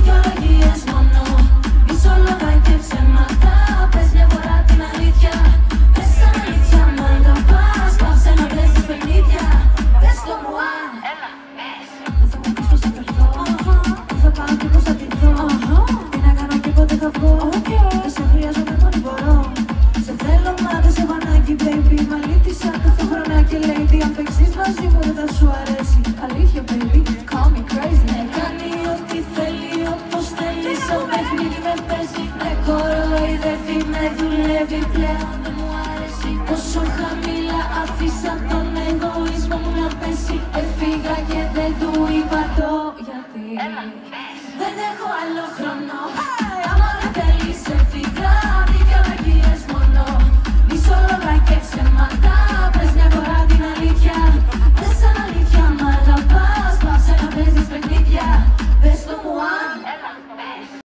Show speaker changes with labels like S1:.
S1: δικαιολογίες μόνο. Είσαι λόγα και ψέματα. Πες μια φορά την αλήθεια. Πες αλήθεια, μ' αγαπάς. Πάψε να παίζεις παιχνίδια. Πες το μου αν. Έλα, πες. Δεν θα μου πεις πως θα περθώ. Πού θα πάω και πως θα τη δω. Τι να κάνω και πότε θα βγω. Δεν σε χρειάζομαι μόνη μπορώ. Σε θέλω μα δεν σε βανάκι baby. Μ' αλήτησα κάθε χρονάκι lady. Αν παίξεις μαζί μου δεν θα σου αρέσει. Αλήθεια baby, call me crazy. Ναι, κάνει ό,τι θέλει όπως θέλει. Στο παιχνίδι με παίζει. Με κοροϊδεύει, με δουλεύει. Πλέον δεν μου αρέσει. Πόσο χαμηλά αφήσα τον εγωισμό μου να πέσει. Έφυγα και δεν του είπα το γιατί. Δεν έχω άλλο χρόνο.